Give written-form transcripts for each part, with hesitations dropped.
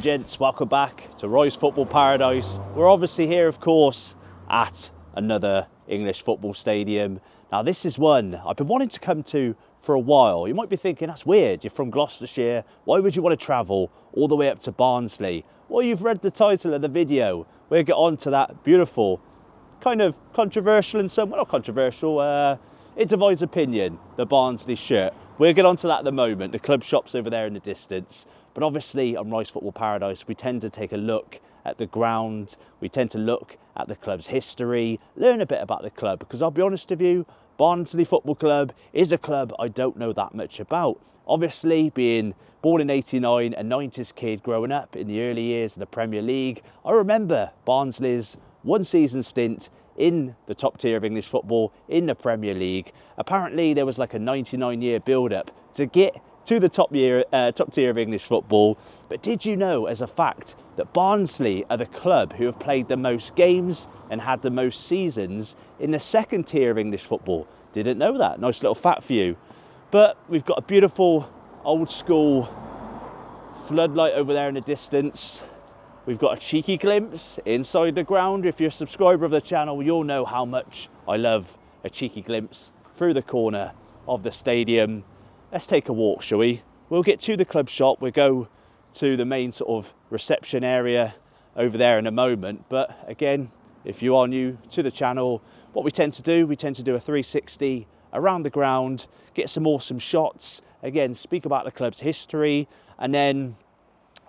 and gents, welcome back to Roy's Football Paradise. We're obviously here, of course, at another English football stadium. Now, this is one I've been wanting to come to for a while. You might be thinking, that's weird, you're from Gloucestershire, why would you want to travel all the way up to Barnsley? Well, you've read the title of the video. We'll get on to that beautiful, kind of controversial and some, well, not controversial, it divides opinion, the Barnsley shirt. We'll get on to that at the moment. The club shop's over there in the distance. But obviously on Roy's Football Paradise, we tend to take a look at the ground. We tend to look at the club's history, learn a bit about the club, because I'll be honest with you, Barnsley Football Club is a club I don't know that much about. Obviously, being born in '89, a 90s kid growing up in the early years of the Premier League, I remember Barnsley's one season stint in the top tier of English football in the Premier League. Apparently there was like a 99-year build-up to get to the top tier of English football. But did you know, as a fact, that Barnsley are the club who have played the most games and had the most seasons in the second tier of English football? Didn't know that. Nice little fact for you. But we've got a beautiful old school floodlight over there in the distance. We've got a cheeky glimpse inside the ground. If you're a subscriber of the channel, you'll know how much I love a cheeky glimpse through the corner of the stadium. Let's take a walk, shall we? We'll get to the club shop. We'll go to the main sort of reception area over there in a moment. But again, if you are new to the channel, what we tend to do a 360 around the ground, get some awesome shots. Again, speak about the club's history, and then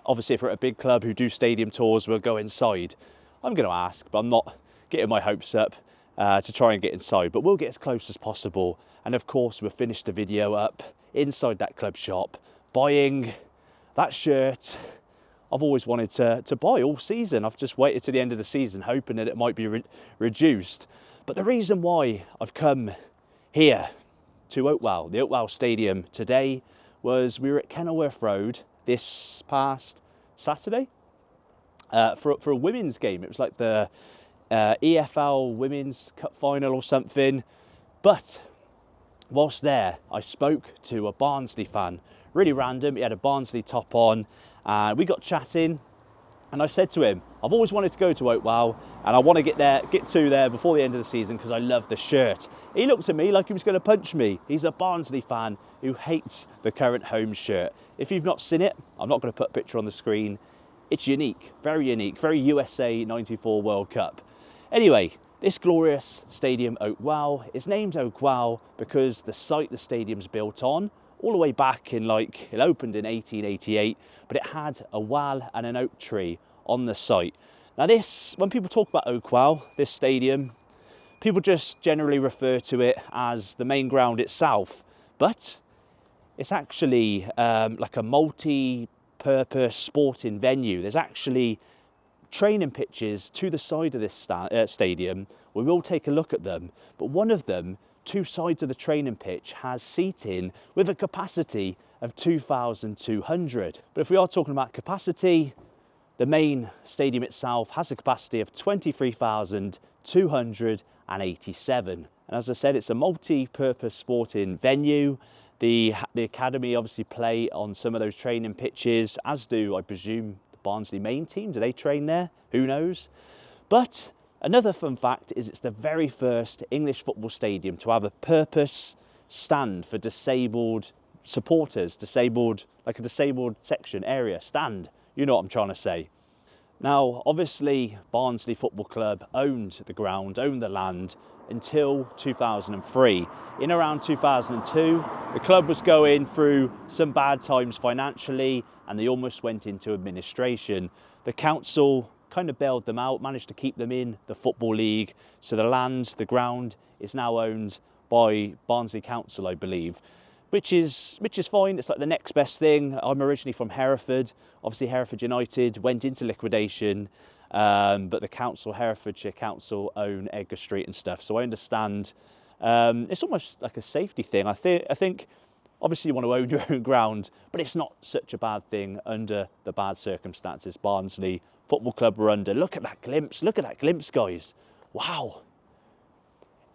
obviously, if we're at a big club who do stadium tours, we'll go inside. I'm going to ask, but I'm not getting my hopes up to try and get inside, but we'll get as close as possible. And of course, we'll finish the video up inside that club shop, buying that shirt I've always wanted to buy all season. I've just waited to the end of the season, hoping that it might be reduced. But the reason why I've come here to Oakwell, the Oakwell Stadium today, was we were at Kenilworth Road this past Saturday for a women's game. It was like the EFL Women's Cup final or something. But whilst there, I spoke to a Barnsley fan, really random. He had a Barnsley top on, and we got chatting. And I said to him, I've always wanted to go to Oakwell, and I want to get to there before the end of the season because I love the shirt. He looked at me like he was going to punch me. He's a Barnsley fan who hates the current home shirt. If you've not seen it, I'm not going to put a picture on the screen. It's unique, very USA 94 World Cup. Anyway, this glorious stadium, Oakwell, is named Oakwell because the site the stadium's built on, all the way back in it opened in 1888, but it had a well and an oak tree on the site. Now when people talk about Oakwell, this stadium, people just generally refer to it as the main ground itself, but it's actually like a multi-purpose sporting venue. There's actually training pitches to the side of this stadium. We will take a look at them, but one of them, two sides of the training pitch, has seating with a capacity of 2,200. But if we are talking about capacity, the main stadium itself has a capacity of 23,287. And as I said, it's a multi-purpose sporting venue. The academy obviously play on some of those training pitches, as do, I presume, the Barnsley main team. Do they train there? Who knows? But another fun fact is it's the very first English football stadium to have a purpose stand for disabled supporters, like a disabled section area, stand. You know what I'm trying to say. Now, obviously, Barnsley Football Club owned the ground, owned the land until 2003. In around 2002, the club was going through some bad times financially, and they almost went into administration. The council kind of bailed them out, managed to keep them in the Football League. So the ground is now owned by Barnsley Council, I believe, which is fine. It's like the next best thing. I'm originally from Hereford. Obviously, Hereford United went into liquidation, but the Herefordshire Council own Edgar Street and stuff. So I understand it's almost like a safety thing. I think obviously you want to own your own ground, but it's not such a bad thing under the bad circumstances Barnsley Football Club were under. Look at that glimpse, guys. Wow.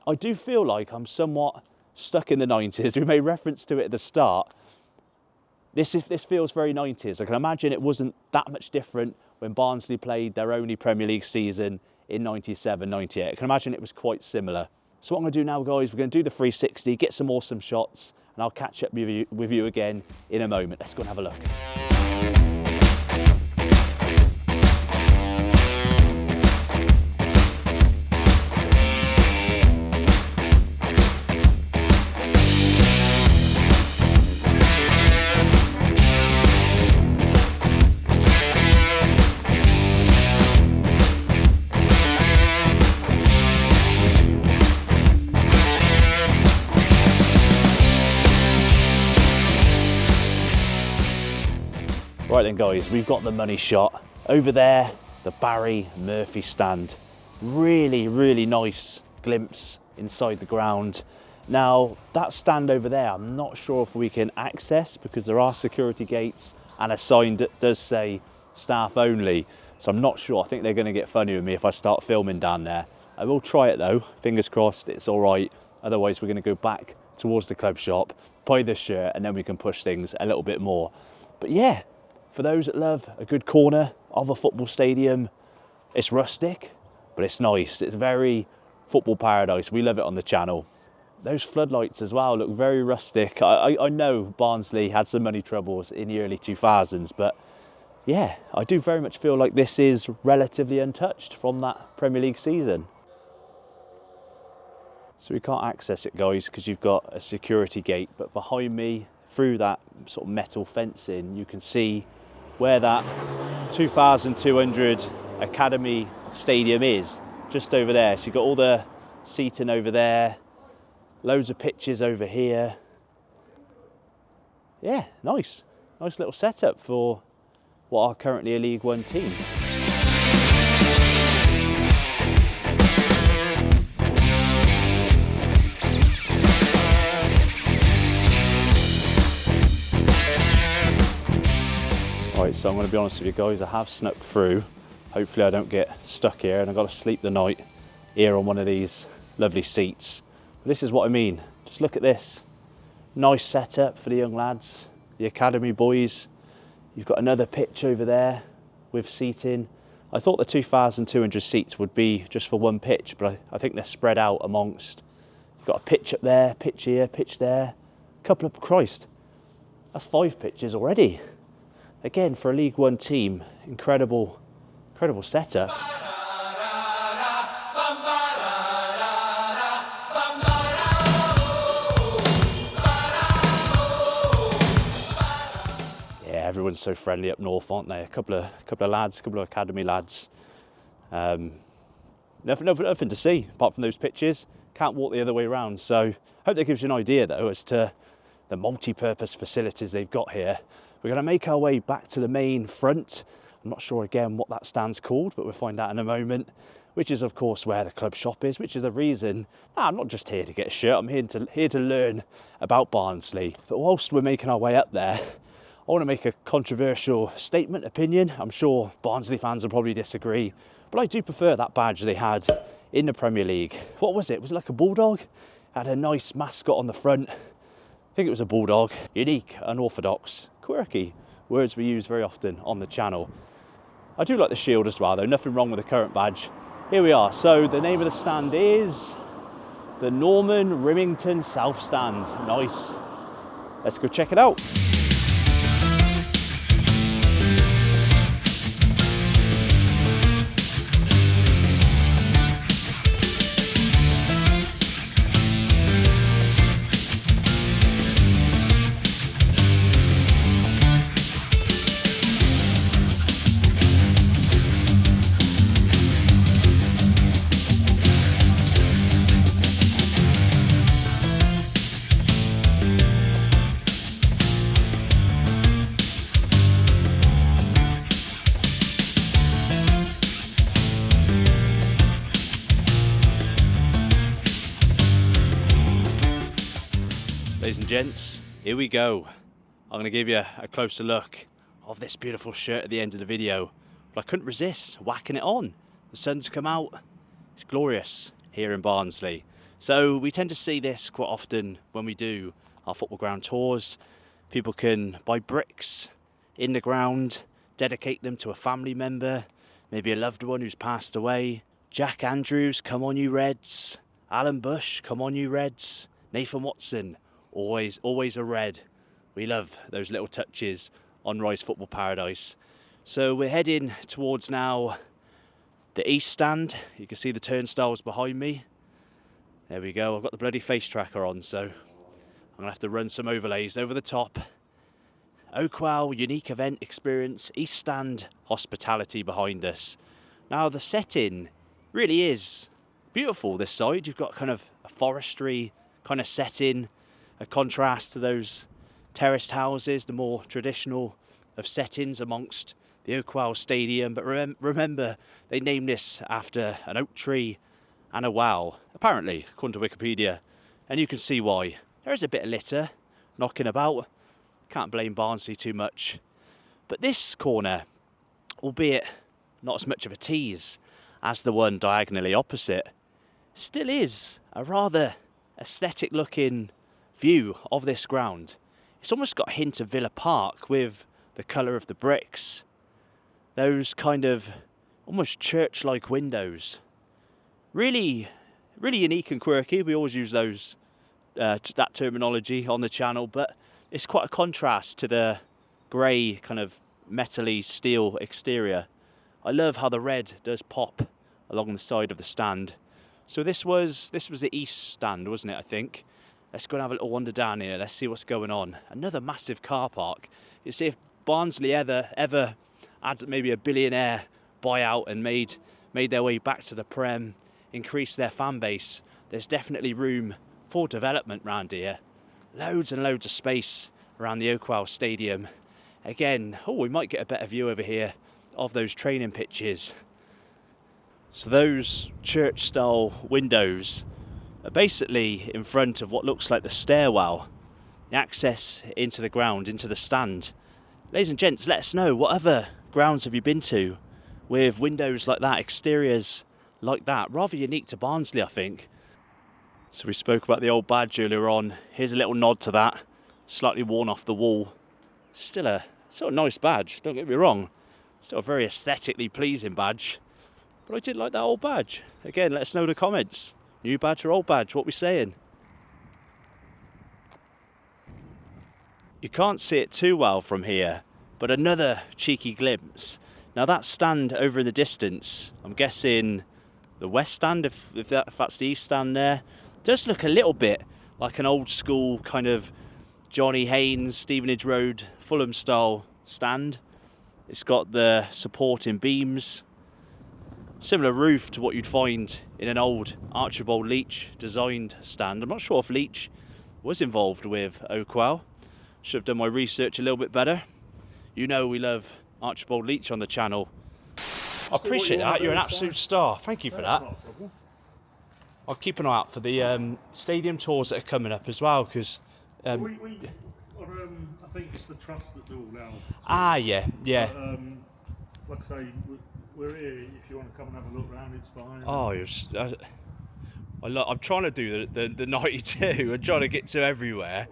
I do feel like I'm somewhat stuck in the 90s. We made reference to it at the start. This feels very 90s. I can imagine it wasn't that much different when Barnsley played their only Premier League season in 97, 98. I can imagine it was quite similar. So what I'm going to do now, guys, we're going to do the 360, get some awesome shots, and I'll catch up with you again in a moment. Let's go and have a look. Right then, guys, we've got the money shot. Over there, the Barry Murphy stand. Really, really nice glimpse inside the ground. Now, that stand over there, I'm not sure if we can access because there are security gates and a sign that does say staff only. So I'm not sure. I think they're going to get funny with me if I start filming down there. I will try it though. Fingers crossed it's all right. Otherwise, we're going to go back towards the club shop, buy this shirt, and then we can push things a little bit more. But yeah, for those that love a good corner of a football stadium, it's rustic, but it's nice. It's very football paradise. We love it on the channel. Those floodlights as well look very rustic. I know Barnsley had some money troubles in the early 2000s, but yeah, I do very much feel like this is relatively untouched from that Premier League season. So we can't access it, guys, because you've got a security gate, but behind me, through that sort of metal fencing, you can see where that 2,200 Academy Stadium is, just over there. So you've got all the seating over there, loads of pitches over here. Yeah, nice little setup for what are currently a League One team. Right, so I'm going to be honest with you guys, I have snuck through. Hopefully I don't get stuck here, and I've got to sleep the night here on one of these lovely seats. But this is what I mean. Just look at this. Nice setup for the young lads, the academy boys. You've got another pitch over there with seating. I thought the 2,200 seats would be just for one pitch, but I think they're spread out amongst. You've got a pitch up there, pitch here, pitch there. Christ, that's 5 pitches already. Again, for a League One team, incredible setup. Yeah, everyone's so friendly up north, aren't they? A couple of lads, a couple of academy lads. Nothing to see apart from those pitches. Can't walk the other way around. So, hope that gives you an idea though as to the multi-purpose facilities they've got here. We're going to make our way back to the main front. I'm not sure again what that stand's called, but we'll find out in a moment, which is of course where the club shop is, which is the reason I'm not just here to get a shirt, I'm here to learn about Barnsley. But whilst we're making our way up there, I want to make a controversial statement, opinion. I'm sure Barnsley fans will probably disagree, but I do prefer that badge they had in the Premier League. What was it? Was it like a bulldog? It had a nice mascot on the front. I think it was a bulldog. Unique, unorthodox, quirky. Words we use very often on the channel. I do like the shield as well though, nothing wrong with the current badge. Here we are. So the name of the stand is the Norman Rimington South Stand. Nice. Let's go check it out. Ladies and gents, here we go. I'm going to give you a closer look of this beautiful shirt at the end of the video. But I couldn't resist whacking it on. The sun's come out. It's glorious here in Barnsley. So we tend to see this quite often when we do our football ground tours. People can buy bricks in the ground, dedicate them to a family member, maybe a loved one who's passed away. Jack Andrews, come on you Reds. Alan Bush, come on you Reds. Nathan Watson, always a Red. We love those little touches on Rise Football Paradise. So we're heading towards now the East Stand. You can see the turnstiles behind me. There we go. I've got the bloody face tracker on, so I'm going to have to run some overlays over the top. Oakwell, unique event experience, East Stand hospitality behind us. Now the setting really is beautiful this side. You've got kind of a forestry kind of setting, a contrast to those terraced houses, the more traditional of settings amongst the Oakwell Stadium. But remember, they named this after an oak tree and a well, apparently, according to Wikipedia. And you can see why. There is a bit of litter knocking about. Can't blame Barnsley too much. But this corner, albeit not as much of a tease as the one diagonally opposite, still is a rather aesthetic looking view of this ground. It's almost got a hint of Villa Park with the colour of the bricks. Those kind of almost church-like windows. Really unique and quirky. We always use those that terminology on the channel, but it's quite a contrast to the grey kind of metally steel exterior. I love how the red does pop along the side of the stand. So this was the East Stand, wasn't it, I think? Let's go and have a little wander down here. Let's see what's going on. Another massive car park. You see, if Barnsley ever had maybe a billionaire buyout and made their way back to the Prem, increased their fan base, there's definitely room for development around here. Loads and loads of space around the Oakwell Stadium. Again, we might get a better view over here of those training pitches. So those church-style windows are basically in front of what looks like the stairwell, the access into the ground, into the stand. Ladies and gents, let us know, what other grounds have you been to with windows like that, exteriors like that? Rather unique to Barnsley, I think. So we spoke about the old badge earlier on. Here's a little nod to that, slightly worn off the wall. Still a nice badge, don't get me wrong. Still a very aesthetically pleasing badge. But I did like that old badge. Again, let us know in the comments. New badge or old badge, what we saying? You can't see it too well from here, but another cheeky glimpse. Now that stand over in the distance, I'm guessing the West Stand, if that's the East Stand there, does look a little bit like an old school kind of Johnny Haynes, Stevenage Road, Fulham style stand. It's got the supporting beams, similar roof to what you'd find in an old Archibald Leach designed stand. I'm not sure if Leach was involved with Oakwell. Should have done my research a little bit better. You know we love Archibald Leach on the channel. I appreciate that. You're an absolute star. Thank you for that. I'll keep an eye out for the stadium tours that are coming up as well, because I think it's the trust that do all yeah. our. But, like I say, we're here. If you want to come and have a look around, it's fine. I'm trying to do the 92. I'm trying to get to everywhere.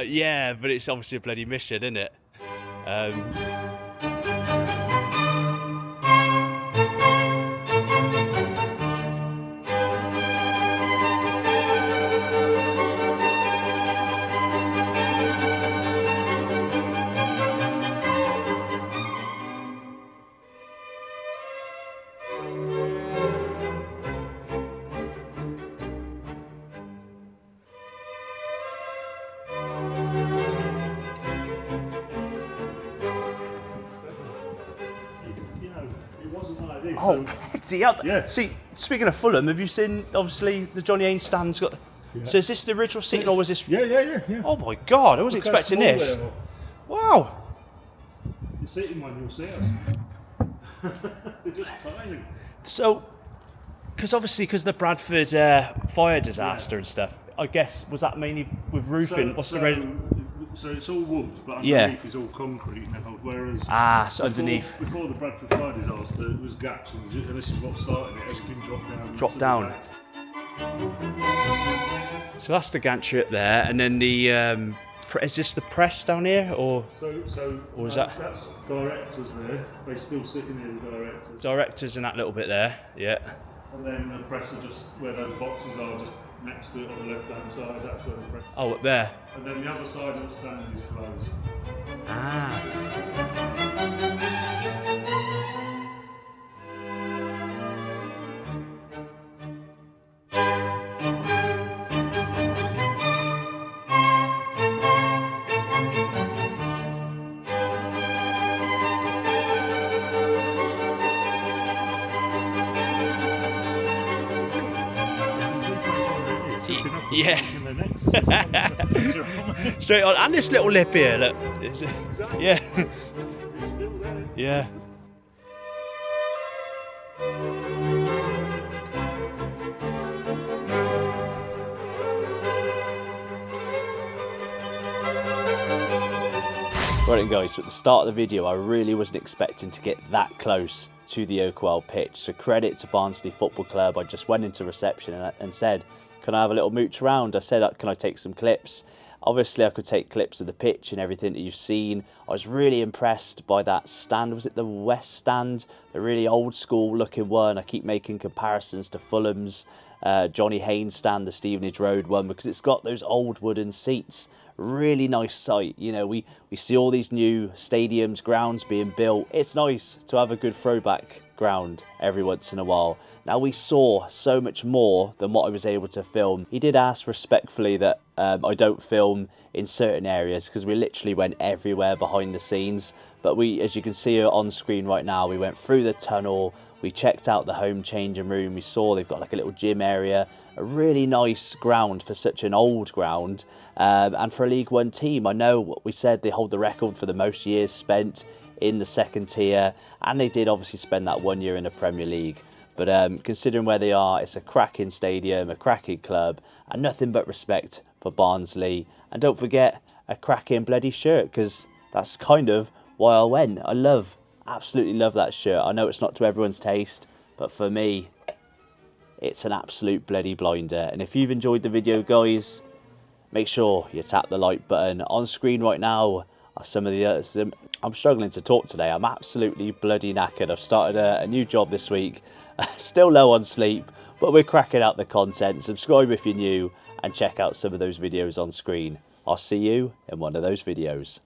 Yeah, but it's obviously a bloody mission, isn't it? Oh, see, yeah. See, speaking of Fulham, have you seen, obviously, the Johnny Haynes stand's got... Yeah. So is this the original seating, or was this... Yeah. Oh my God, I wasn't expecting this. Wow. You see it in one, you'll see us. They're just tiny. So, because of the Bradford fire disaster and stuff, I guess, was that mainly with roofing? So it's all wood, but underneath is all concrete now. Whereas underneath. Before the Bradford fire disaster, it was gaps, and this is what started it. Everything dropped down. So that's the gantry up there, and then the is this the press down here, or Or is that that's directors there? They still sit in here, the directors. directors in that little bit there? Yeah. And then the press are just where those boxes are, just next to it on the left hand side. That's where the press. Oh, up there. And then the other side of the stand is closed. Ah. Yeah. Straight on, and this little lip here, look. Exactly. Yeah. It's still there. Yeah. Right then guys, so at the start of the video I really wasn't expecting to get that close to the Oakwell pitch. So credit to Barnsley Football Club. I just went into reception and said, can I have a little mooch around? I said, can I take some clips? Obviously I could take clips of the pitch and everything that you've seen. I was really impressed by that stand. Was it the West stand? The really old school looking one. I keep making comparisons to Fulham's Johnny Haynes stand, the Stevenage Road one, because it's got those old wooden seats. Really nice sight. You know, we see all these new stadiums, grounds being built. It's nice to have a good throwback ground every once in a while. Now we saw so much more than what I was able to film. He did ask respectfully that I don't film in certain areas because we literally went everywhere behind the scenes. But we, as you can see on screen right now, we went through the tunnel, we checked out the home changing room, we saw they've got like a little gym area, a really nice ground for such an old ground. And for a League One team, I know what we said, they hold the record for the most years spent in the second tier, and they did obviously spend that 1 year in the Premier League. But considering where they are, it's a cracking stadium, a cracking club, and nothing but respect for Barnsley. And don't forget, a cracking bloody shirt, because that's kind of why I went. I absolutely love that shirt. I know it's not to everyone's taste, but for me, it's an absolute bloody blinder. And if you've enjoyed the video, guys, make sure you tap the like button. On screen right now are some of the others. I'm struggling to talk today. I'm absolutely bloody knackered. I've started a new job this week. Still low on sleep, but we're cracking out the content. Subscribe if you're new and check out some of those videos on screen. I'll see you in one of those videos.